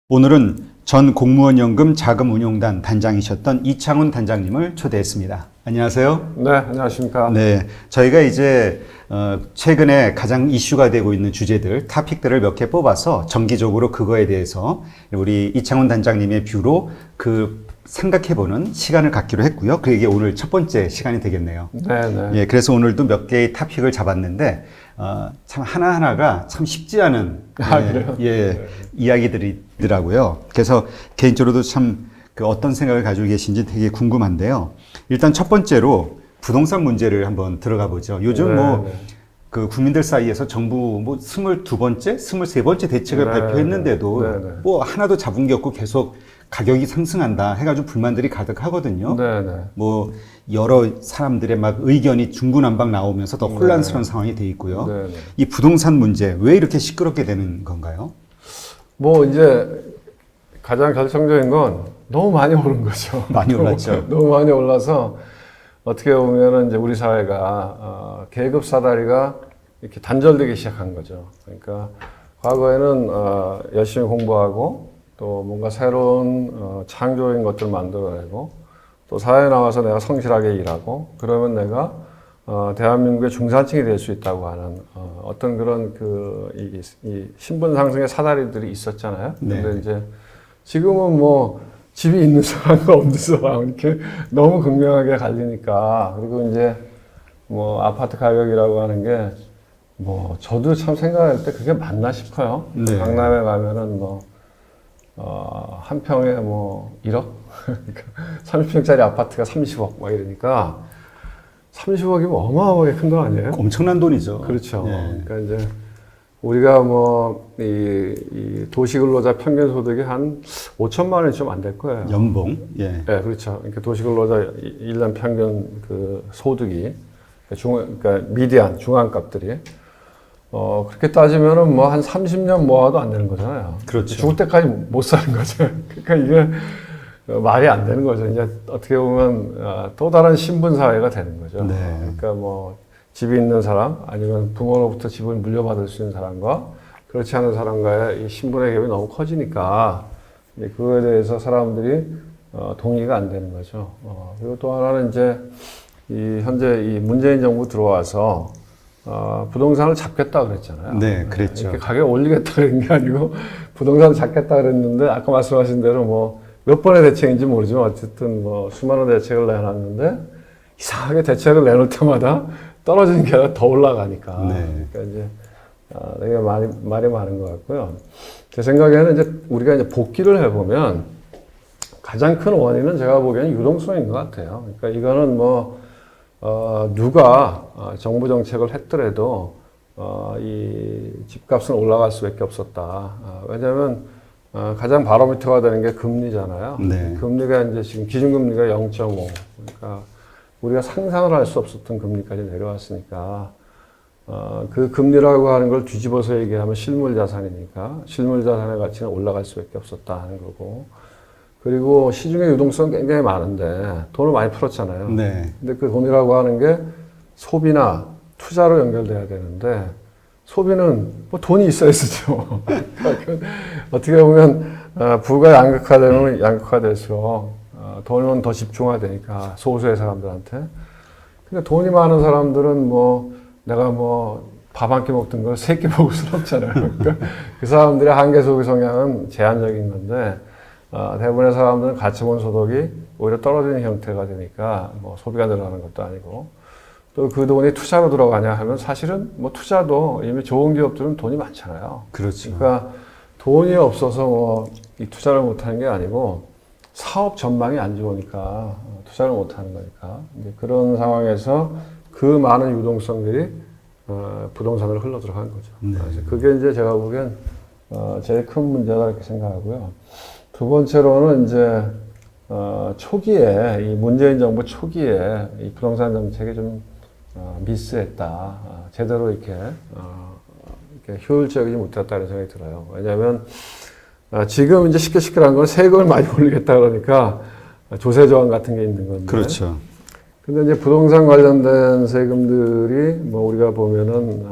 오늘은 전 공무원연금 자금운용단 단장이셨던 이창훈 단장님을 초대했습니다. 안녕하세요. 네, 안녕하십니까. 네, 저희가 이제 최근에 가장 이슈가 되고 있는 주제들, 토픽들을 몇 개 뽑아서 정기적으로 그거에 대해서 우리 이창훈 단장님의 뷰로 생각해보는 시간을 갖기로 했고요. 그게 오늘 첫 번째 시간이 되겠네요. 네, 네. 예, 그래서 오늘도 몇 개의 토픽을 잡았는데 참 하나하나가 참 쉽지 않은 이야기들이더라고요. 그래서 개인적으로도 참 어떤 생각을 가지고 계신지 되게 궁금한데요. 일단 첫 번째로 부동산 문제를 한번 들어가 보죠. 요즘 그 국민들 사이에서 정부 22번째, 23번째 대책을 발표했는데도 뭐 하나도 잡은 게 없고 계속 가격이 상승한다 해가지고 불만들이 가득하거든요. 뭐 여러 사람들의 막 의견이 중구난방 나오면서 더 혼란스러운 상황이 돼 있고요. 이 부동산 문제 왜 이렇게 시끄럽게 되는 건가요? 뭐 이제 가장 결정적인 건 너무 많이 오른 거죠. 많이 올랐죠. 너무 많이 올라서 어떻게 보면은 이제 우리 사회가 계급 사다리가 이렇게 단절되기 시작한 거죠. 그러니까 과거에는 열심히 공부하고 또 뭔가 새로운 창조적인 것들을 만들어내고 또 사회에 나와서 내가 성실하게 일하고 그러면 내가 대한민국의 중산층이 될 수 있다고 하는 어떤 그런 이 신분 상승의 사다리들이 있었잖아요. 근데 이제 지금은 뭐 집이 있는 사람과 없는 사람 이렇게 너무 극명하게 갈리니까 그리고 이제 뭐 아파트 가격이라고 하는 게 뭐 저도 참 생각할 때 그게 맞나 싶어요. 강남에 가면은 뭐 한 평에 뭐 1억? 30평짜리 아파트가 30억 막 이러니까 30억이면 어마어마하게 큰 돈 아니에요? 엄청난 돈이죠. 그렇죠. 그러니까 이제 우리가 뭐 이 도시근로자 평균 소득이 한 5천만 원이 좀 안 될 거예요. 연봉. 네, 그렇죠. 그러니까 도시근로자 1년 평균 그 소득이 그러니까 미디안 중앙값들이 그렇게 따지면은 뭐 한 30년 모아도 안 되는 거잖아요. 그렇죠. 죽을 때까지 못 사는 거죠. 그러니까 이게 말이 안 되는 거죠. 이제 어떻게 보면 또 다른 신분 사회가 되는 거죠. 그러니까 뭐 집이 있는 사람 아니면 부모로부터 집을 물려받을 수 있는 사람과 그렇지 않은 사람과의 이 신분의 갭이 너무 커지니까 그거에 대해서 사람들이 동의가 안 되는 거죠. 그리고 또 하나는 이제 현재 이 문재인 정부 들어와서 부동산을 잡겠다 그랬잖아요. 네, 그랬죠. 이렇게 가격 올리겠다 그런 게 아니고 부동산을 잡겠다 그랬는데 아까 말씀하신 대로 뭐 몇 번의 대책인지 모르지만 어쨌든 뭐 수많은 대책을 내놨는데 이상하게 대책을 내놓을 때마다 떨어지는 게 아니라 더 올라가니까. 그러니까 이제 되게 말이 많은 것 같고요. 제 생각에는 이제 우리가 이제 복기를 해보면 가장 큰 원인은 제가 보기에는 유동성인 것 같아요. 그러니까 이거는 뭐 누가 정부 정책을 했더라도 이 집값은 올라갈 수밖에 없었다. 왜냐하면 가장 바로미터가 되는 게 금리잖아요. 금리가 이제 지금 기준금리가 0.5. 그러니까 우리가 상상을 할 수 없었던 금리까지 내려왔으니까 그 금리라고 하는 걸 뒤집어서 얘기하면 실물 자산이니까 실물 자산의 가치는 올라갈 수밖에 없었다 하는 거고. 그리고 시중에 유동성 굉장히 많은데 돈을 많이 풀었잖아요. 근데 그 돈이라고 하는 게 소비나 투자로 연결돼야 되는데 소비는 뭐 돈이 있어야 쓰죠. 어떻게 보면 부가 양극화되면 양극화될수록 돈은 더 집중화되니까 소수의 사람들한테. 그러니까 돈이 많은 사람들은 뭐 내가 뭐 밥 한 끼 먹던 걸 3끼 먹을 수는 없잖아요. 그러니까 그 사람들의 한계 소비 성향은 제한적인 건데 대부분의 사람들은 가처분 소득이 오히려 떨어지는 형태가 되니까 뭐 소비가 늘어나는 것도 아니고 또 그 돈이 투자로 들어가냐 하면 사실은 뭐 투자도 이미 좋은 기업들은 돈이 많잖아요. 그러니까 돈이 없어서 뭐 이 투자를 못하는 게 아니고 사업 전망이 안 좋으니까 투자를 못하는 거니까 이제 그런 상황에서 그 많은 유동성들이 부동산으로 흘러 들어간 거죠. 그래서 그게 이제 제가 보기엔 제일 큰 문제다 이렇게 생각하고요. 두 번째로는 이제 초기에 이 문재인 정부 초기에 이 부동산 정책이 좀 미스했다. 제대로 이렇게 효율적이지 못했다는 생각이 들어요. 왜냐하면 지금 이제 시끌시끌한 건 세금을 많이 올리겠다 그러니까 조세 저항 같은 게 있는 건데. 그렇죠. 근데 이제 부동산 관련된 세금들이 뭐 우리가 보면은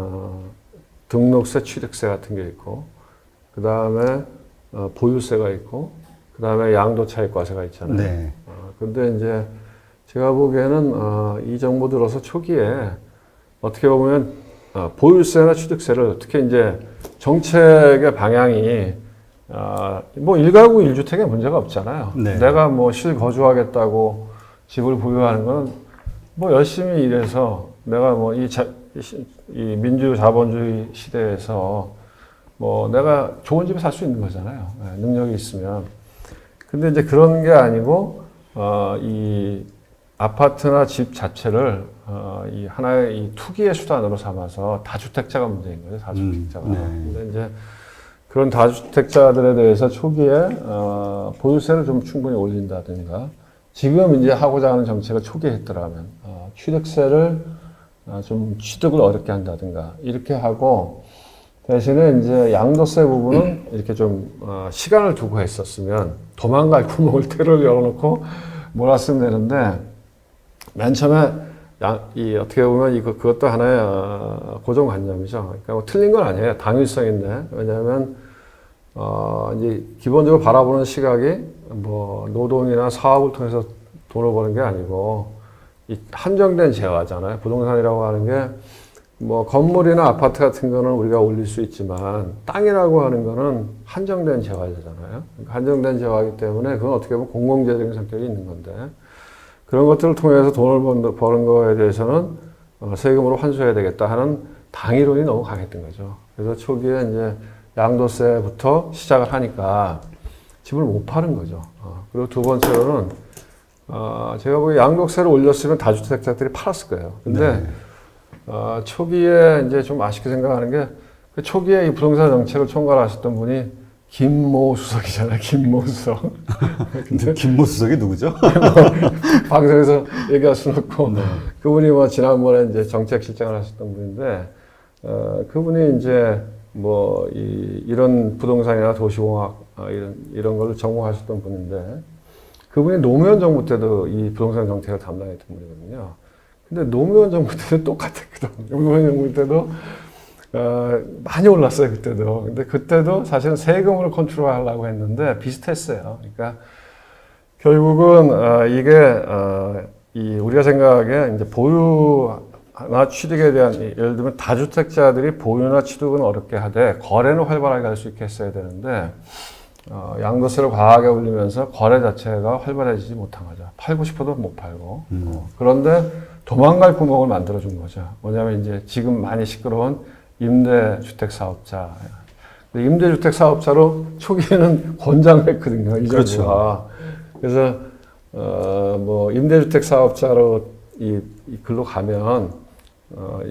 등록세, 취득세 같은 게 있고 그 다음에 보유세가 있고, 그 다음에 양도차익과세가 있잖아요. 네. 근데 이제 제가 보기에는 이 정부 들어서 초기에 어떻게 보면 보유세나 취득세를 특히 이제 정책의 방향이 뭐 1가구 1주택에 문제가 없잖아요. 네. 내가 뭐 실거주하겠다고 집을 보유하는 건 뭐 열심히 일해서 내가 뭐 이 민주 자본주의 시대에서 뭐 내가 좋은 집에 살 수 있는 거잖아요. 능력이 있으면. 근데 이제 그런 게 아니고 이 아파트나 집 자체를 이 하나의 이 투기의 수단으로 삼아서 다주택자가 문제인 거죠. 다주택자가. 네. 근데 이제 그런 다주택자들에 대해서 초기에 보유세를 좀 충분히 올린다든가 지금 이제 하고자 하는 정책을 초기에 했더라면 취득세를 좀 취득을 어렵게 한다든가 이렇게 하고 대신에 이제 양도세 부분은 이렇게 좀 시간을 두고 했었으면 도망갈 구멍을 테를 열어놓고 몰았으면 되는데 맨 처음에 어떻게 보면 그것도 하나의 고정관념이죠. 그러니까 뭐 틀린 건 아니에요. 당위성인데 왜냐하면 이제 기본적으로 바라보는 시각이 뭐 노동이나 사업을 통해서 돈을 버는 게 아니고 이 한정된 재화잖아요. 부동산이라고 하는 게 뭐 건물이나 아파트 같은 거는 우리가 올릴 수 있지만 땅이라고 하는 거는 한정된 재화잖아요. 그러니까 한정된 재화이기 때문에 그건 어떻게 보면 공공재적인 성격이 있는 건데 그런 것들을 통해서 돈을 버는 거에 대해서는 세금으로 환수해야 되겠다 하는 당위론이 너무 강했던 거죠. 그래서 초기에 이제 양도세부터 시작을 하니까 집을 못 파는 거죠. 그리고 두 번째로는 제가 보기에 양도세를 올렸으면 다주택자들이 팔았을 거예요. 근데 네. 초기에 이제 좀 아쉽게 생각하는 게 그 초기에 이 부동산 정책을 총괄하셨던 분이 김모 수석이잖아요. 김모 수석. 근데 김모 수석이 누구죠? 방송에서 얘기할 수는 없고 그분이 뭐 지난번에 이제 정책실장을 하셨던 분인데 그분이 이제 뭐 이런 부동산이나 도시공학 이런 걸 전공하셨던 분인데 그분이 노무현 정부 때도 이 부동산 정책을 담당했던 분이거든요. 근데 노무현 정부 때도 똑같았거든. 노무현 정부 때도 많이 올랐어요 그때도. 근데 그때도 사실은 세금으로 컨트롤하려고 했는데 비슷했어요. 그러니까 결국은 이게 우리가 생각하기에 이제 보유나 취득에 대한 예를 들면 다주택자들이 보유나 취득은 어렵게 하되 거래는 활발하게 할 수 있게 했어야 되는데 양도세를 과하게 올리면서 거래 자체가 활발해지지 못한 거죠. 팔고 싶어도 못 팔고. 그런데 도망갈 구멍을 만들어준 거죠. 뭐냐면 이제 지금 많이 시끄러운 임대주택 사업자. 임대주택 사업자로 초기에는 권장을 했거든요. 이 정부가. 그래서 뭐 임대주택 사업자로 이 글로 가면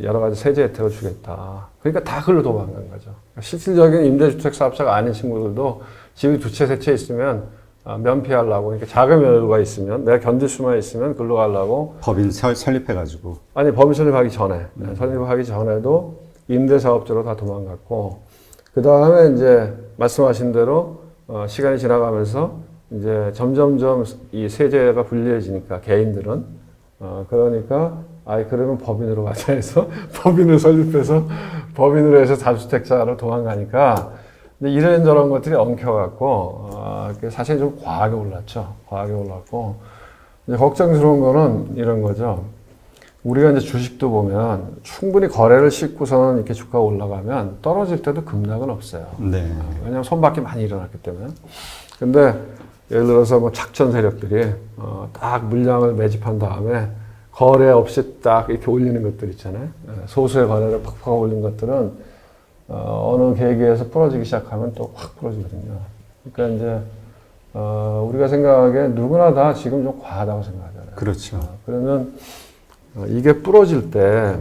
여러 가지 세제 혜택을 주겠다. 그러니까 다 글로 도망간 거죠. 실질적인 임대주택 사업자가 아닌 친구들도 집이 두 채, 세 채 있으면 면피하려고, 그러니까 자금 여유가 있으면, 내가 견딜 수만 있으면 글로 가려고. 법인 설립해가지고. 아니, 법인 설립하기 전에. 설립하기 전에도 임대사업자로 다 도망갔고, 그 다음에 이제 말씀하신 대로, 시간이 지나가면서 이제 점점점 이 세제가 불리해지니까, 개인들은. 그러니까, 그러면 법인으로 가자 해서, 법인을 설립해서, 법인으로 해서 다주택자로 도망가니까, 근데 이런저런 것들이 엉켜갖고, 사실 좀 과하게 올랐죠. 과하게 올랐고, 이제 걱정스러운 거는 이런 거죠. 우리가 이제 주식도 보면 충분히 거래를 싣고서는 이렇게 주가가 올라가면 떨어질 때도 급락은 없어요. 네. 왜냐하면 손바퀴 많이 일어났기 때문에. 근데 예를 들어서 뭐 작전 세력들이 딱 물량을 매집한 다음에 거래 없이 딱 이렇게 올리는 것들 있잖아요. 소수의 거래를 팍팍 올린 것들은 어느 계기에서 부러지기 시작하면 또 확 부러지거든요. 그러니까 이제 우리가 생각하기에 누구나 다 지금 좀 과하다고 생각하잖아요. 그렇죠. 그러면 이게 부러질 때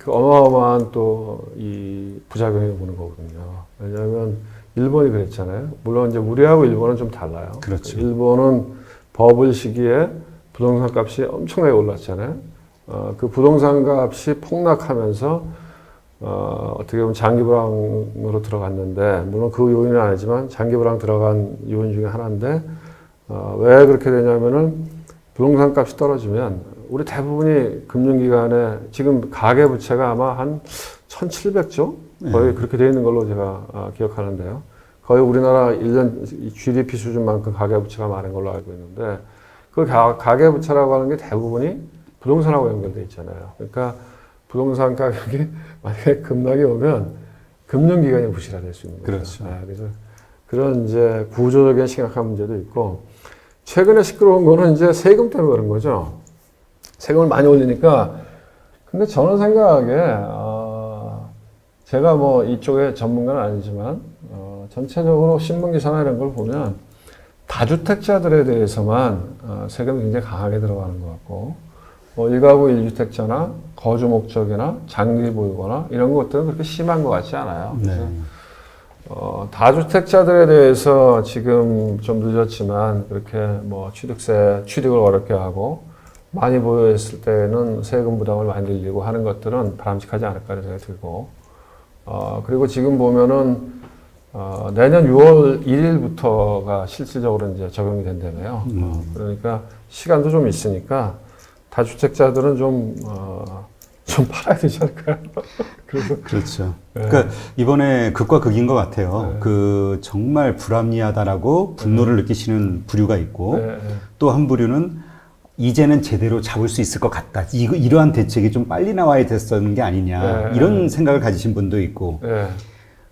그 어마어마한 또 이 부작용이 오는 거거든요. 왜냐하면 일본이 그랬잖아요. 물론 이제 우리하고 일본은 좀 달라요. 그렇죠. 일본은 버블 시기에 부동산 값이 엄청나게 올랐잖아요. 그 부동산 값이 폭락하면서 어떻게 보면 장기 불황으로 들어갔는데, 물론 그 요인은 아니지만 장기 불황 들어간 요인 중에 하나인데, 왜 그렇게 되냐면은 부동산 값이 떨어지면 우리 대부분이 금융기관에 지금 가계부채가 아마 한 1,700조? 거의 그렇게 되어 있는 걸로 제가 기억하는데요. 거의 우리나라 1년 GDP 수준만큼 가계부채가 많은 걸로 알고 있는데 그 가계부채라고 하는 게 대부분이 부동산하고 연결돼 있잖아요. 그러니까 부동산 가격이 만약에 급락이 오면 금융기관이 부실화될 수 있는 거죠. 그렇죠. 네, 그래서 그런 이제 구조적인 심각한 문제도 있고 최근에 시끄러운 거는 이제 세금 때문에 그런 거죠. 세금을 많이 올리니까 근데 저는 생각하기에 제가 뭐 이쪽에 전문가는 아니지만 전체적으로 신문기사나 이런 걸 보면 다주택자들에 대해서만 세금이 굉장히 강하게 들어가는 것 같고 뭐 1가구 1주택자나 거주 목적이나 장기 보유거나 이런 것들은 그렇게 심한 것 같지 않아요. 그래서 다주택자들에 대해서 지금 좀 늦었지만 그렇게 뭐 취득을 어렵게 하고 많이 보유했을 때는 세금 부담을 많이 늘리고 하는 것들은 바람직하지 않을까 하는 생각이 들고 그리고 지금 보면은 내년 6월 1일부터가 실질적으로 이제 적용이 된다며요. 그러니까 시간도 좀 있으니까 다주택자들은 좀 팔아야 되지 않을까요? 그래서 그렇죠. 네. 그러니까 이번에 극과 극인 것 같아요. 네. 그 정말 불합리하다라고 분노를 느끼시는 부류가 있고 또 한 부류는 이제는 제대로 잡을 수 있을 것 같다. 이러한 대책이 좀 빨리 나와야 됐었는 게 아니냐. 이런 생각을 가지신 분도 있고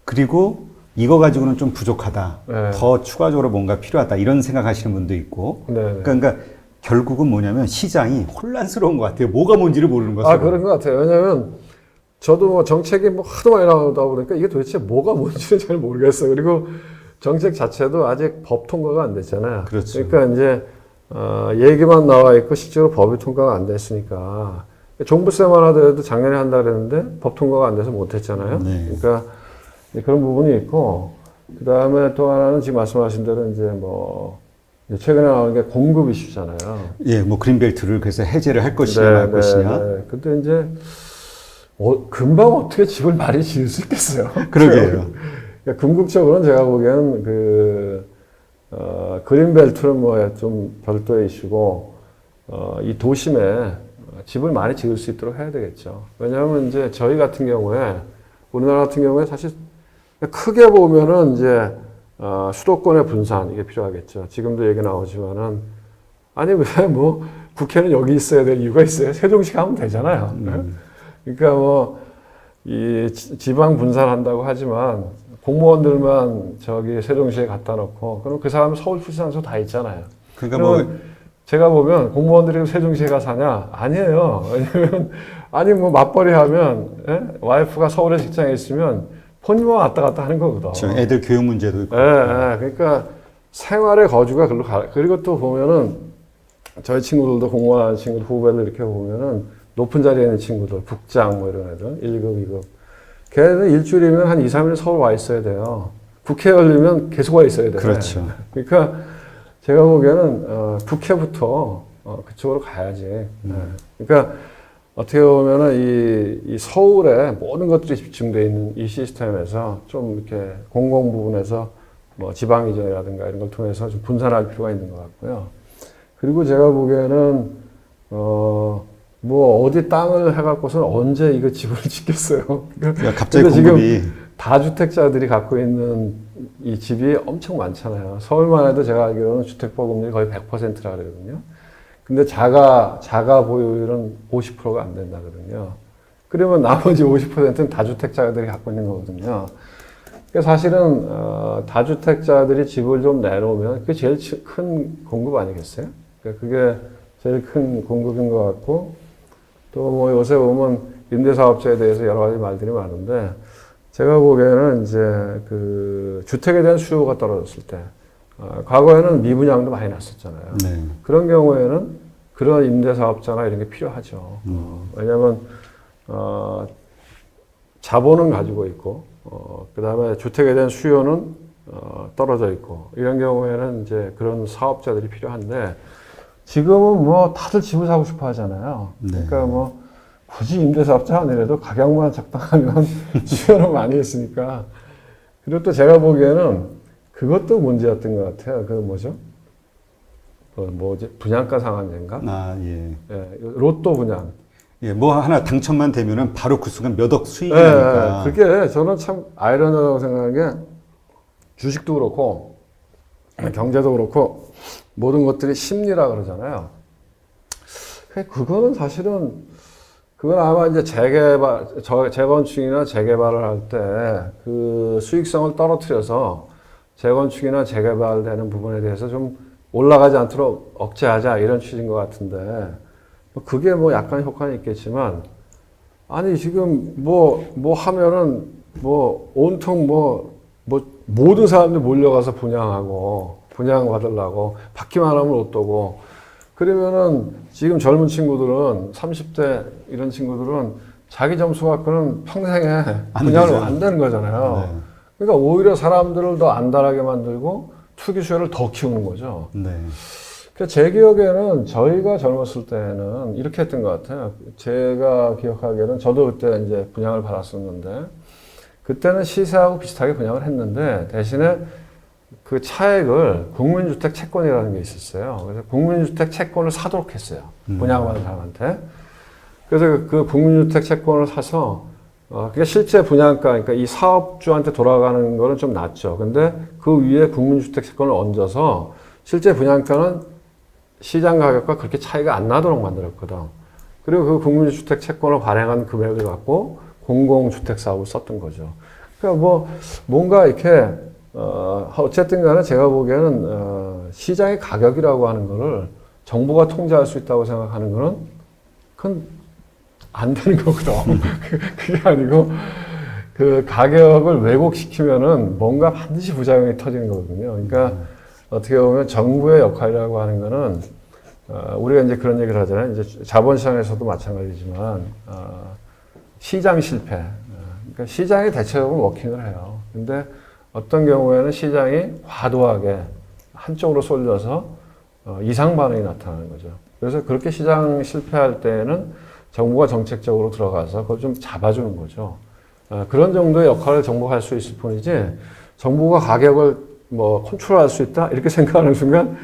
그리고 이거 가지고는 좀 부족하다. 더 추가적으로 뭔가 필요하다. 이런 생각하시는 분도 있고 그러니까 결국은 뭐냐면 시장이 혼란스러운 것 같아요. 뭐가 뭔지를 모르는 것으로. 그런 것 같아요. 왜냐하면 저도 뭐 정책이 뭐 하도 많이 나오다 보니까 이게 도대체 뭐가 뭔지를 잘 모르겠어요. 그리고 정책 자체도 아직 법 통과가 안 됐잖아요. 그렇죠. 그러니까 이제 얘기만 나와 있고 실제로 법이 통과가 안 됐으니까 종부세만 하더라도 작년에 한다 그랬는데 법 통과가 안 돼서 못 했잖아요. 그러니까 그런 부분이 있고 그 다음에 또 하나는 지금 말씀하신 대로 이제 뭐 최근에 나오는 게 공급 이슈잖아요. 예, 뭐 그린벨트를 그래서 해제를 할 것이냐 말 것이냐. 근데 이제 금방 어떻게 집을 많이 지을 수 있겠어요? 그러게요. 그러니까 궁극적으로는 제가 보기에는 그린벨트는 뭐 좀 별도의 이슈고 이 도심에 집을 많이 지을 수 있도록 해야 되겠죠. 왜냐하면 이제 저희 같은 경우에 우리나라 같은 경우에 사실 크게 보면은 이제 수도권의 분산 이게 필요하겠죠. 지금도 얘기 나오지만은 아니 왜 뭐 국회는 여기 있어야 될 이유가 있어요. 세종시 가면 되잖아요. 그러니까 뭐 이 지방 분산한다고 하지만 공무원들만 저기 세종시에 갖다 놓고 그럼 그 사람은 서울 출신서 다 있잖아요. 그러니까 뭐 제가 보면 공무원들이 세종시에 가 사냐? 아니에요. 왜냐면 아니 뭐 맞벌이 하면 와이프가 서울에 직장에 있으면 본인만 왔다 갔다 하는 거거든. 그렇죠. 애들 교육 문제도 있고. 그러니까 생활의 거주가 글로 그리고 또 보면은 저희 친구들도 공무원 친구들 후배들 이렇게 보면은 높은 자리에 있는 친구들, 국장 뭐 이런 애들, 1급, 2급. 걔는 일주일이면 한 2, 3일 서울 와 있어야 돼요. 국회 열리면 계속 와 있어야 돼요. 그렇죠. 그러니까 제가 보기에는 국회부터 그쪽으로 가야지. 그러니까 어떻게 보면은 이 서울에 모든 것들이 집중되어 있는 이 시스템에서 좀 이렇게 공공 부분에서 뭐 지방 이전이라든가 이런 걸 통해서 좀 분산할 필요가 있는 것 같고요. 그리고 제가 보기에는 뭐 어디 땅을 해갖고서는 언제 이거 집을 짓겠어요. 그러니까 갑자기 지금 공급이 다주택자들이 갖고 있는 이 집이 엄청 많잖아요. 서울만 해도 제가 알기로는 주택보급률이 거의 100%라 그러거든요. 근데 자가 보유율은 50%가 안 된다거든요. 그러면 나머지 50%는 다주택자들이 갖고 있는 거거든요. 그러니까 사실은 다주택자들이 집을 좀 내놓으면 그게 제일 큰 공급 아니겠어요? 그러니까 그게 제일 큰 공급인 것 같고 또 뭐 요새 보면 임대사업자에 대해서 여러 가지 말들이 많은데 제가 보기에는 이제 그 주택에 대한 수요가 떨어졌을 때 과거에는 미분양도 많이 났었잖아요. 그런 경우에는 그런 임대사업자나 이런 게 필요하죠. 왜냐하면 자본은 가지고 있고 그 다음에 주택에 대한 수요는 떨어져 있고 이런 경우에는 이제 그런 사업자들이 필요한데 지금은 뭐 다들 집을 사고 싶어 하잖아요. 그러니까 뭐 굳이 임대사업자 아니라도 가격만 적당하면 수요는 많이 있으니까. 그리고 또 제가 보기에는 그것도 문제였던 것 같아요. 그 뭐죠? 분양가 상한제인가? 로또 분양. 예, 뭐 하나 당첨만 되면은 바로 그 순간 몇 억 수익이 나니까. 그게 저는 참 아이러니하다고 생각하는 게 주식도 그렇고 경제도 그렇고 모든 것들이 심리라 그러잖아요. 그거는 사실은 그건 아마 이제 재건축이나 재개발을 할 때 그 수익성을 떨어뜨려서 재건축이나 재개발되는 부분에 대해서 좀 올라가지 않도록 억제하자 이런 취지인 것 같은데 그게 뭐 약간 효과는 있겠지만 아니 지금 뭐 하면은 뭐 온통 모든 사람들이 몰려가서 분양받으려고 받기만 하면 어떠고 그러면은 지금 젊은 친구들은 30대 이런 친구들은 자기 점수 갖고는 평생에 분양을 안 되는 거잖아요. 네. 그러니까 오히려 사람들을 더 안달하게 만들고 투기 수요를 더 키우는 거죠. 네. 제 기억에는 저희가 젊었을 때는 이렇게 했던 것 같아요. 제가 기억하기에는 저도 그때 이제 분양을 받았었는데 그때는 시세하고 비슷하게 분양을 했는데 대신에 그 차액을 국민주택 채권이라는 게 있었어요. 그래서 국민주택 채권을 사도록 했어요. 분양받은 사람한테. 그래서 그 국민주택 채권을 사서 그게 실제 분양가, 그러니까 이 사업주한테 돌아가는 거는 좀 낮죠. 근데 그 위에 국민주택 채권을 얹어서 실제 분양가는 시장 가격과 그렇게 차이가 안 나도록 만들었거든. 그리고 그 국민주택 채권을 발행한 금액을 갖고 공공주택 사업을 썼던 거죠. 그러니까 뭔가 이렇게 어쨌든 간에 제가 보기에는 시장의 가격이라고 하는 거를 정부가 통제할 수 있다고 생각하는 거는 그건 안 되는 거거든. 그게 아니고 그 가격을 왜곡시키면은 뭔가 반드시 부작용이 터지는 거거든요. 그러니까 어떻게 보면 정부의 역할이라고 하는 거는 우리가 이제 그런 얘기를 하잖아요. 이제 자본시장에서도 마찬가지지만 시장 실패. 그러니까 시장이 대체적으로 워킹을 해요. 근데 어떤 경우에는 시장이 과도하게 한쪽으로 쏠려서 이상 반응이 나타나는 거죠. 그래서 그렇게 시장 실패할 때에는 정부가 정책적으로 들어가서 그걸 좀 잡아주는 거죠. 그런 정도의 역할을 정부가 할 수 있을 뿐이지 정부가 가격을 컨트롤할 수 있다 이렇게 생각하는 순간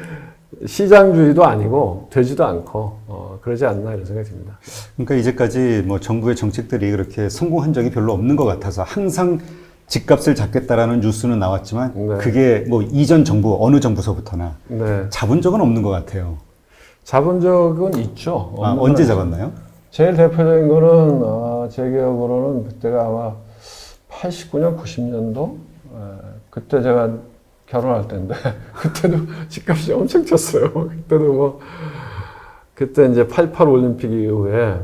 시장주의도 아니고 되지도 않고 그러지 않나 이런 생각이 듭니다. 그러니까 이제까지 정부의 정책들이 그렇게 성공한 적이 별로 없는 것 같아서 항상 집값을 잡겠다라는 뉴스는 나왔지만 네. 그게 이전 정부 어느 정부서부터나 네. 잡은 적은 없는 것 같아요. 잡은 적은 있죠. 언제 잡았나요? 제일 대표적인 거는 제 기억으로는 그때가 아마 89년, 90년도 그때 제가 결혼할 때인데 그때도 집값이 엄청 쳤어요. 그때도 그때 이제 88 올림픽 이후에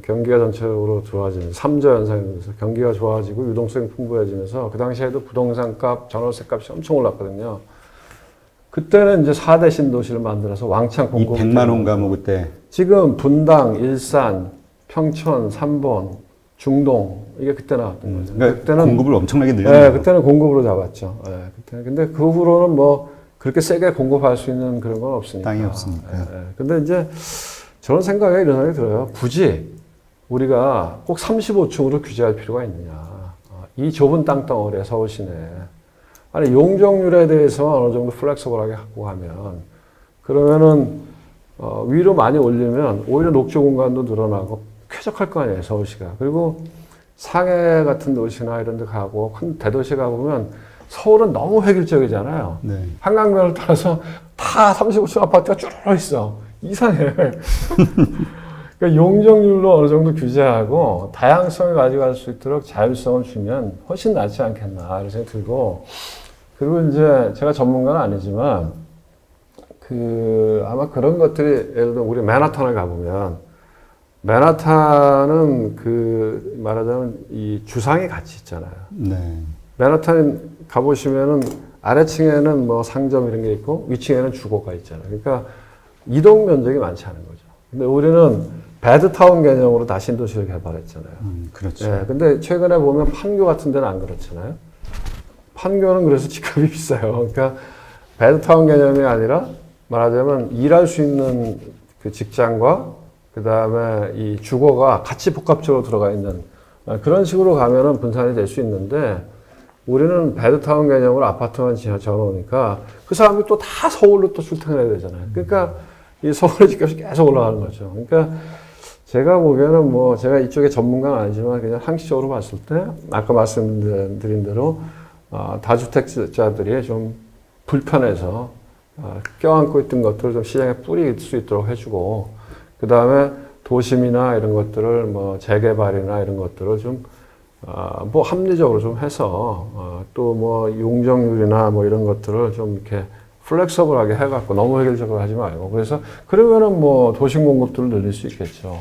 경기가 전체적으로 좋아지면서 3조 현상이 되면서 경기가 좋아지고 유동성이 풍부해지면서 그 당시에도 부동산 값, 전월세 값이 엄청 올랐거든요. 그때는 이제 4대 신도시를 만들어서 왕창 공급. 100만 원가 그때. 지금 분당, 일산, 평촌, 삼본, 중동 이게 그때 나왔던 거죠. 그러니까 그때는 공급을 엄청나게 늘렸네요. 네, 그때는 공급으로 잡았죠. 네, 그때. 근데 그 후로는 그렇게 세게 공급할 수 있는 그런 건 없으니까. 땅이 없으니까. 네. 근데 이제 저런 생각에 이런 생각이 들어요. 굳이 우리가 꼭 35층으로 규제할 필요가 있느냐. 이 좁은 땅덩어리에 서울 시내. 아니, 용적률에 대해서 어느 정도 플렉서블하게 갖고 가면, 그러면은, 위로 많이 올리면 오히려 녹지 공간도 늘어나고 쾌적할 거 아니에요, 서울시가. 그리고 상해 같은 도시나 이런 데 가고, 큰 대도시 가보면 서울은 너무 획일적이잖아요. 네. 한강변을 따라서 다 35층 아파트가 쭉 있어. 이상해. 그러니까 용적률로 어느 정도 규제하고 다양성을 가져갈 수 있도록 자율성을 주면 훨씬 낫지 않겠나 이런 생각이 들고, 그리고 이제 제가 전문가는 아니지만 아마 그런 것들이 예를 들어 우리 맨하탄을 가보면 맨하탄은 말하자면 이 주상이 같이 있잖아요. 네. 맨하탄 가보시면은 아래층에는 상점 이런 게 있고 위층에는 주거가 있잖아요. 그러니까 이동 면적이 많지 않은 거죠. 근데 우리는 배드타운 개념으로 다 신도시를 개발했잖아요. 그렇죠. 네, 근데 최근에 보면 판교 같은 데는 안 그렇잖아요. 판교는 그래서 집값이 비싸요. 그러니까 배드타운 개념이 아니라 말하자면 일할 수 있는 그 직장과 그 다음에 이 주거가 같이 복합적으로 들어가 있는 그런 식으로 가면은 분산이 될 수 있는데 우리는 배드타운 개념으로 아파트만 지어놓으니까 그 사람이 또 다 서울로 또 출퇴근해야 되잖아요. 그러니까 이 서울의 집값이 계속 올라가는 거죠. 그러니까 제가 보기에는 제가 이쪽에 전문가는 아니지만 그냥 상식적으로 봤을 때 아까 말씀드린 대로 다주택자들이 좀 불편해서 껴안고 있던 것들을 좀 시장에 뿌릴 수 있도록 해주고, 그 다음에 도심이나 이런 것들을 뭐 재개발이나 이런 것들을 좀 뭐 합리적으로 좀 해서 또 뭐 용적률이나 뭐 이런 것들을 좀 이렇게 플렉서블하게 해갖고 너무 획일적으로 하지 말고, 그래서 그러면은 뭐 도심 공급들을 늘릴 수 있겠죠.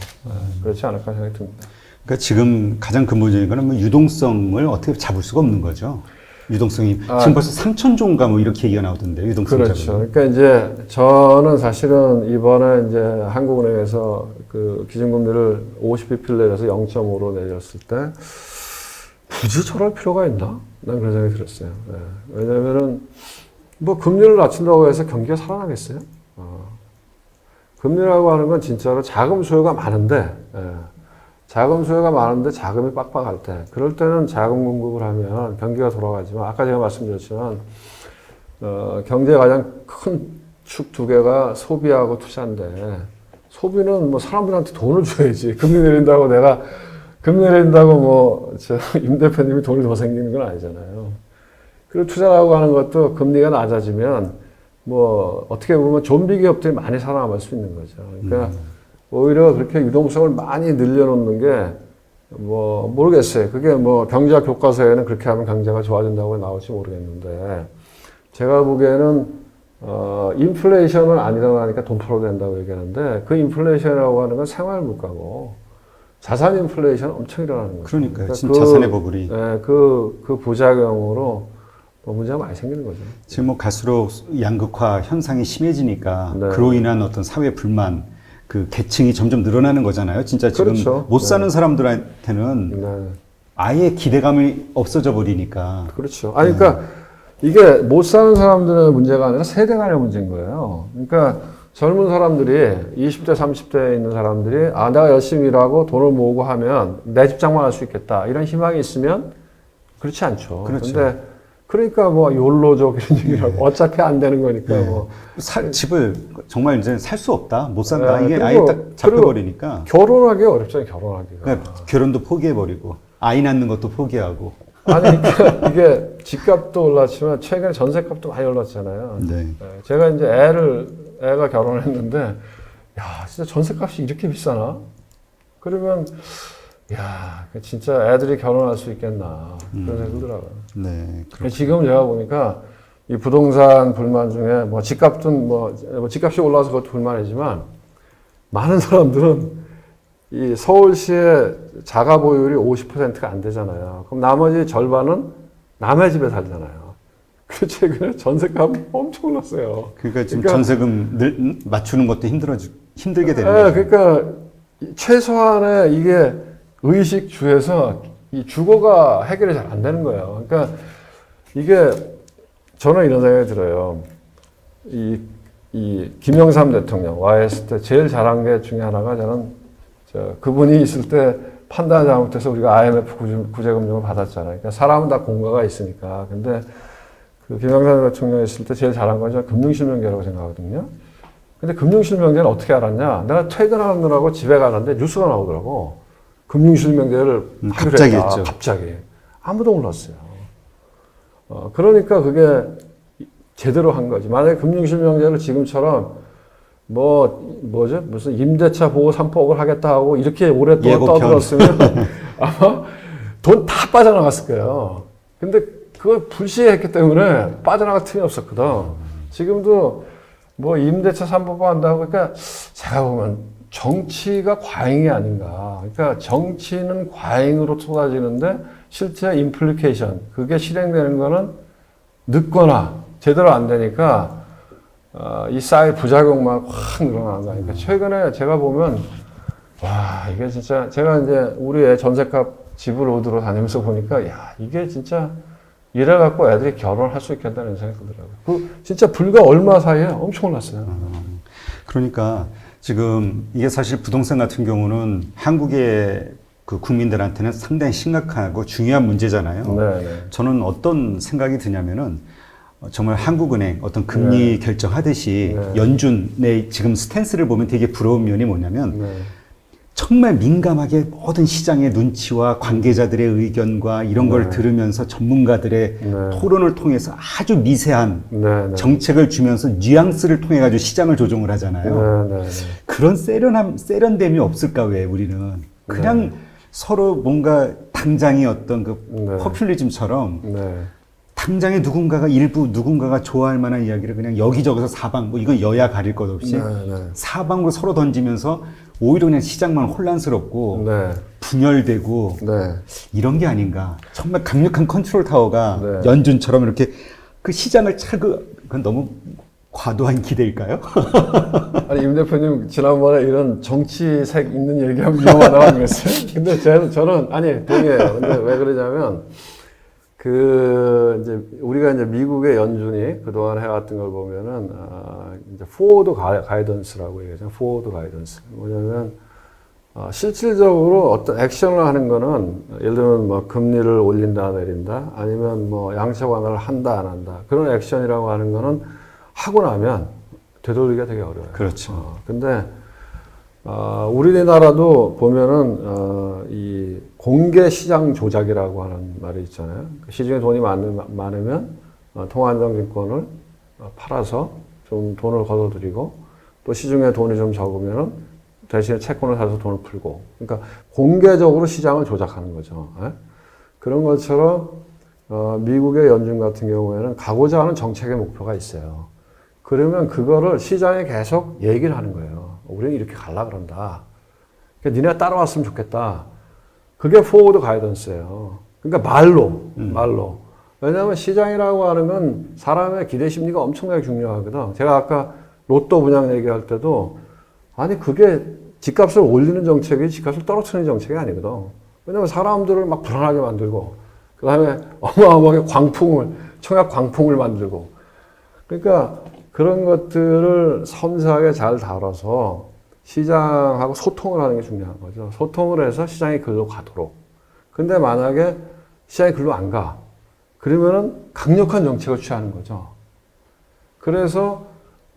그렇지 않을까 생각이 듭니다. 그러니까 지금 가장 근본적인 거는 뭐 유동성을 어떻게 잡을 수가 없는 거죠. 유동성이 지금 벌써 3,000종가 뭐 이렇게 얘기가 나오던데, 유동성 그렇죠. 잡으면. 그러니까 이제 저는 사실은 이번에 이제 한국은행에서 그 기준금리를 50bp를 내려서 0.5로 내렸을 때 굳이 저럴 필요가 있나? 난 그런 생각이 들었어요. 네. 왜냐면은 뭐 금리를 낮춘다고 해서 경기가 살아나겠어요? 금리라고 하는 건 진짜로 자금 수요가 많은데, 자금 수요가 많은데 자금이 빡빡할 때, 그럴 때는 자금 공급을 하면 경기가 돌아가지만, 아까 제가 말씀드렸지만, 경제의 가장 큰 축 두 개가 소비하고 투자인데, 소비는 뭐 사람들한테 돈을 줘야지. 금리 내린다고 내가, 금리 내린다고 뭐, 임 대표님이 돈이 더 생기는 건 아니잖아요. 그리고 투자라고 하는 것도 금리가 낮아지면, 뭐, 어떻게 보면 좀비 기업들이 많이 살아남을 수 있는 거죠. 그러니까, 오히려 그렇게 유동성을 많이 늘려놓는 게, 뭐, 모르겠어요. 그게 뭐, 경제학 교과서에는 그렇게 하면 경제가 좋아진다고 나올지 모르겠는데, 제가 보기에는, 인플레이션은 안 일어나니까 돈 풀어도 된다고 얘기하는데, 그 인플레이션이라고 하는 건 생활 물가고, 자산 인플레이션은 엄청 일어나는 거죠. 그러니까요. 지금 자산의 버블이. 네, 그 부작용으로 뭐 문제가 많이 생기는 거죠. 지금 뭐 갈수록 양극화 현상이 심해지니까 네. 그로 인한 어떤 사회 불만, 그 계층이 점점 늘어나는 거잖아요. 진짜 지금 그렇죠. 못 사는 사람들한테는 네. 아예 기대감이 없어져 버리니까. 그렇죠. 아니, 그러니까 이게 못 사는 사람들의 문제가 아니라 세대 간의 문제인 거예요. 그러니까 젊은 사람들이 20대, 30대에 있는 사람들이 내가 열심히 일하고 돈을 모으고 하면 내 집장만 할 수 있겠다. 이런 희망이 있으면 그렇지 않죠. 그렇죠. 근데 그러니까 뭐 욜로족 이런 얘기라고 어차피 안 되는 거니까 뭐 집을 정말 이제 살 수 없다, 못 산다. 네, 이게 그리고- 아예 딱 잡혀버리니까. 결혼하기 어렵잖아요. 결혼하기가. 그러니까 결혼도 포기해버리고, 아이 낳는 것도 포기하고. 아니 그러니까 이게 집값도 올랐지만 최근에 전세값도 많이 올랐잖아요. 네. 제가 이제 애가 결혼했는데 야 진짜 전세값이 이렇게 비싸나? 그러면 야 진짜 애들이 결혼할 수 있겠나 그런 생각이 들더라고요. 네. 지금 제가 보니까 이 부동산 불만 중에 뭐 집값은 뭐 집값이 올라서 그것도 불만이지만 많은 사람들은 이 서울시의 자가 보유율이 50%가 안 되잖아요. 그럼 나머지 절반은 남의 집에 살잖아요. 그 최근에 전세값 엄청 올랐어요. 그러니까 지금 그러니까- 전세금 맞추는 것도 힘들게 되는 네, 거죠. 그러니까 최소한의 이게 의식주에서 이 주거가 해결이 잘 안 되는 거예요. 그러니까 이게 저는 이런 생각이 들어요. 이 김영삼 대통령 와했을 때 제일 잘한 게 중에 하나가 저는 그분이 있을 때 판단 잘못해서 우리가 IMF 구제금융을 받았잖아요. 그러니까 사람은 다 공과가 있으니까. 근데 그 김영삼 대통령이 있을 때 제일 잘한 건 저는 금융실명제라고 생각하거든요. 근데 금융실명제는 어떻게 알았냐? 내가 퇴근하느라고 집에 가는데 뉴스가 나오더라고. 금융실명제를 갑자기 하기로 했다. 했죠. 갑자기. 아무도 몰랐어요. 그러니까 그게 제대로 한 거지. 만약에 금융실명제를 지금처럼 뭐죠? 무슨 임대차 보호 3%를 하겠다 하고 이렇게 오랫동안 예고편. 떠들었으면 아마 돈 다 빠져나갔을 거예요. 근데 그걸 불시했기 때문에 빠져나갈 틈이 없었거든. 지금도 뭐 임대차 3% 한다고 그러니까 제가 보면 정치가 과잉이 아닌가. 그러니까 정치는 과잉으로 쏟아지는데 실제 임플리케이션, 그게 실행되는 거는 늦거나 제대로 안 되니까 이 쌓일 부작용만 확 늘어나는 거 아닙니까? 최근에 제가 보면, 와, 이게 진짜, 제가 이제 우리 애 전세값 집을 얻으러 다니면서 보니까, 야, 이게 진짜 이래갖고 애들이 결혼할 수 있겠다는 생각이 들더라고요. 진짜 불과 얼마 사이에 엄청 올랐어요. 그러니까 지금 이게 사실 부동산 같은 경우는 한국의 그 국민들한테는 상당히 심각하고 중요한 문제잖아요. 네. 저는 어떤 생각이 드냐면은 정말 한국은행 어떤 금리 결정하듯이 연준의 지금 스탠스를 보면 되게 부러운 면이 뭐냐면 정말 민감하게 모든 시장의 눈치와 관계자들의 의견과 이런 걸 들으면서 전문가들의 토론을 통해서 아주 미세한 정책을 주면서 뉘앙스를 통해 가지고 시장을 조종을 하잖아요. 그런 세련됨이 없을까 왜 우리는 그냥 서로 뭔가 당장의 어떤 그 포퓰리즘처럼 당장에 누군가가 좋아할 만한 이야기를 그냥 여기저기서 사방, 뭐 이건 여야 가릴 것 없이 사방으로 서로 던지면서 오히려 그냥 시장만 혼란스럽고 분열되고 이런 게 아닌가. 정말 강력한 컨트롤 타워가 연준처럼 이렇게 그 시장을 그건 너무 과도한 기대일까요? 아니, 임 대표님, 지난번에 이런 정치색 있는 얘기하면 위험하다고 그랬어요. 근데 저는, 아니, 동의해요. 근데 왜 그러냐면, 이제, 우리가 이제 미국의 연준이 그동안 해왔던 걸 보면은, 이제, 포워드 가이던스라고 얘기하잖아요. 포워드 가이던스. 뭐냐면, 실질적으로 어떤 액션을 하는 거는, 예를 들면 뭐, 금리를 올린다, 내린다, 아니면 뭐, 양적 완화를 한다, 안 한다. 그런 액션이라고 하는 거는 하고 나면 되돌리기가 되게 어려워요. 그렇죠. 근데, 우리나라도 보면은, 이 공개 시장 조작이라고 하는 말이 있잖아요. 시중에 돈이 많으면, 통화안정증권을 팔아서 좀 돈을 걷어들이고, 또 시중에 돈이 좀 적으면은 대신에 채권을 사서 돈을 풀고. 그러니까 공개적으로 시장을 조작하는 거죠. 그런 것처럼, 미국의 연준 같은 경우에는 가고자 하는 정책의 목표가 있어요. 그러면 그거를 시장에 계속 얘기를 하는 거예요. 우리는 이렇게 가려고 그런다. 그러니까 니네가 따라왔으면 좋겠다. 그게 포워드 가이던스예요. 그러니까 말로. 왜냐하면 시장이라고 하는 건 사람의 기대 심리가 엄청나게 중요하거든. 제가 아까 로또 분양 얘기할 때도 아니 그게 집값을 올리는 정책이 집값을 떨어뜨리는 정책이 아니거든. 왜냐하면 사람들을 막 불안하게 만들고 그 다음에 어마어마하게 청약 광풍을 만들고 그러니까 그런 것들을 섬세하게 잘 다뤄서 시장하고 소통을 하는 게 중요한 거죠. 소통을 해서 시장이 글로 가도록. 근데 만약에 시장이 글로 안 가. 그러면은 강력한 정책을 취하는 거죠. 그래서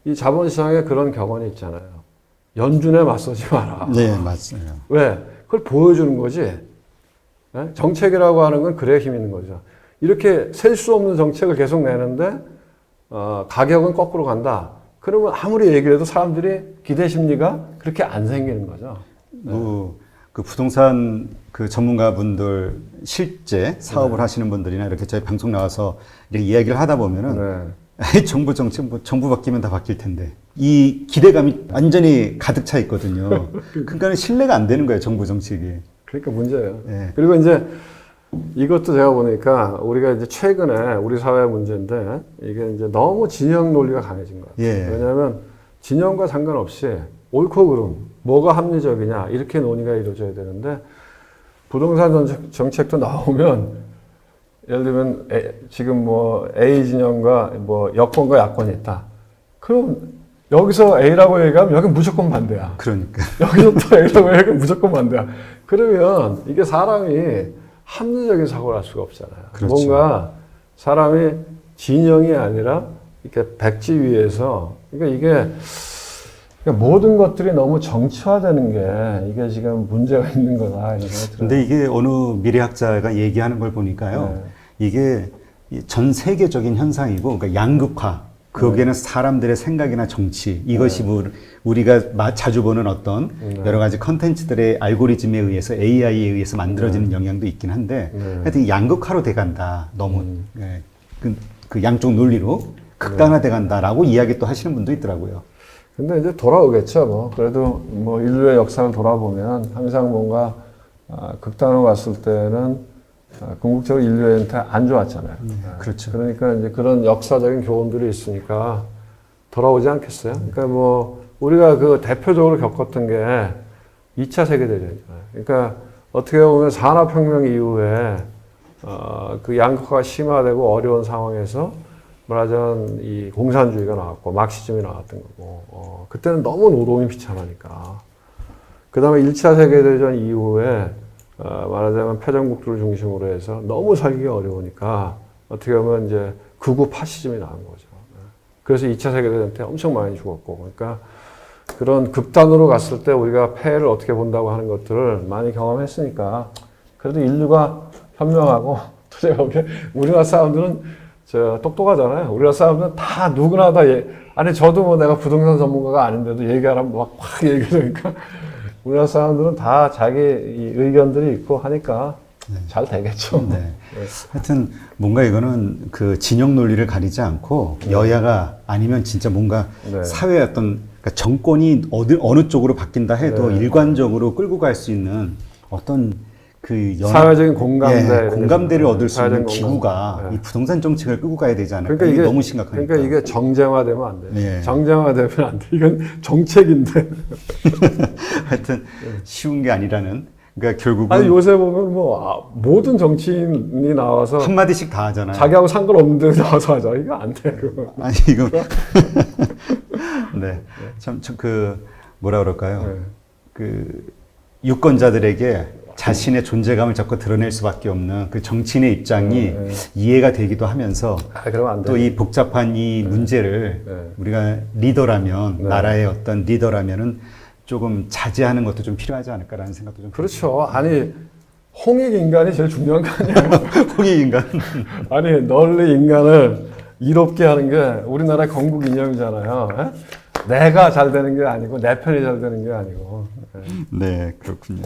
이 자본시장에 그런 격언이 있잖아요. 연준에 맞서지 마라. 네, 맞아요. 왜? 그걸 보여주는 거지. 네? 정책이라고 하는 건 그래야 힘 있는 거죠. 이렇게 셀 수 없는 정책을 계속 내는데 가격은 거꾸로 간다. 그러면 아무리 얘기를 해도 사람들이 기대 심리가 그렇게 안 생기는 거죠. 그 부동산 그 전문가분들 실제 사업을 하시는 분들이나 이렇게 저희 방송 나와서 이렇게 이야기를 하다 보면은 정부 정책, 뭐 정부 바뀌면 다 바뀔 텐데 이 기대감이 완전히 가득 차 있거든요. 그러니까 신뢰가 안 되는 거예요, 정부 정책이. 그러니까 문제예요. 그리고 이제 이것도 제가 보니까 우리가 이제 최근에 우리 사회 문제인데 이게 이제 너무 진영 논리가 강해진 것 같아요. 왜냐하면 진영과 상관없이 옳고 그름, 뭐가 합리적이냐 이렇게 논의가 이루어져야 되는데 부동산 정책도 나오면 예를 들면 지금 뭐 A 진영과 뭐 여권과 야권이 있다. 그럼 여기서 A라고 얘기하면 여기 무조건 반대야. 그러니까. 여기서 또 A라고 얘기하면 무조건 반대야. 그러면 이게 사람이 합리적인 사고를 할 수가 없잖아요. 그렇죠. 뭔가 사람이 진영이 아니라 이렇게 백지 위에서 그러니까 이게 모든 것들이 너무 정치화되는 게 이게 지금 문제가 있는 거다 이런 생각이 들어요. 근데 이게 어느 미래학자가 얘기하는 걸 보니까요. 이게 전 세계적인 현상이고 그러니까 양극화 거기에는 사람들의 생각이나 정치 이것이 우리가 자주 보는 어떤 여러 가지 컨텐츠들의 알고리즘에 의해서 AI에 의해서 만들어지는 영향도 있긴 한데 하여튼 양극화로 돼간다. 너무 그 양쪽 논리로 극단화돼 간다라고 이야기 또 하시는 분도 있더라고요. 근데 이제 돌아오겠죠. 뭐 그래도 뭐 인류의 역사를 돌아보면 항상 뭔가 극단으로 갔을 때는 궁극적으로 인류한테 안 좋았잖아요. 그렇죠. 그러니까 이제 그런 역사적인 교훈들이 있으니까 돌아오지 않겠어요? 그러니까 뭐 우리가 그 대표적으로 겪었던 게 2차 세계대전이잖아요. 그러니까 어떻게 보면 산업혁명 이후에 그 양극화가 심화되고 어려운 상황에서 말하자면 이 공산주의가 나왔고 막시즘이 나왔던 거고 그때는 너무 노동이 비참하니까 그 다음에 1차 세계대전 이후에 말하자면 패전국들을 중심으로 해서 너무 살기가 어려우니까 어떻게 보면 이제 극우 파시즘이 나온 거죠. 그래서 2차 세계대전 때 엄청 많이 죽었고 그러니까 그런 극단으로 갔을 때 우리가 폐해를 어떻게 본다고 하는 것들을 많이 경험했으니까 그래도 인류가 현명하고 또 제가 보기에 우리나라 사람들은 저 똑똑하잖아요. 우리나라 사람들은 다 누구나 다 아니 저도 뭐 내가 부동산 전문가가 아닌데도 얘기하면 막확 얘기하니까 우리나라 사람들은 다 자기 이 의견들이 있고 하니까 잘 되겠죠. 네. 하여튼 뭔가 이거는 그 진영 논리를 가리지 않고 여야가 아니면 진짜 뭔가 네. 사회의 어떤 그러니까 정권이 어느 쪽으로 바뀐다 해도 네. 일관적으로 끌고 갈 수 있는 어떤 그 사회적인 공감대, 예, 공감대를 얻을 수 있는 사회적인 기구가 공감. 네. 이 부동산 정책을 끌고 가야 되지 않을까. 그러니까 이게 이게 너무 심각하니까. 그러니까 이게 정쟁화되면 안 돼. 예. 정쟁화되면 안 돼. 이건 정책인데. 하여튼 쉬운 게 아니라는. 그러니까 결국은 아니 요새 보면 뭐 모든 정치인이 나와서 한 마디씩 다 하잖아요. 자기하고 상관없는데 나와서 하자. 이거 안 돼. 그거. 아니 이거 네. 참 그 뭐라 그럴까요? 네. 그 유권자들에게 자신의 존재감을 자꾸 드러낼 수밖에 없는 그 정치인의 입장이 네. 이해가 되기도 하면서 그러면 안 돼. 또 이 복잡한 이 문제를 네. 우리가 리더라면 네. 나라의 어떤 리더라면은 조금 자제하는 것도 좀 필요하지 않을까라는 생각도 좀 그렇죠. 아니 홍익 인간이 제일 중요한 거 아니에요? 홍익 인간 아니 널리 인간을 이롭게 하는 게 우리나라의 건국 이념이잖아요. 에? 내가 잘 되는 게 아니고 내 편이 잘 되는 게 아니고. 네 그렇군요.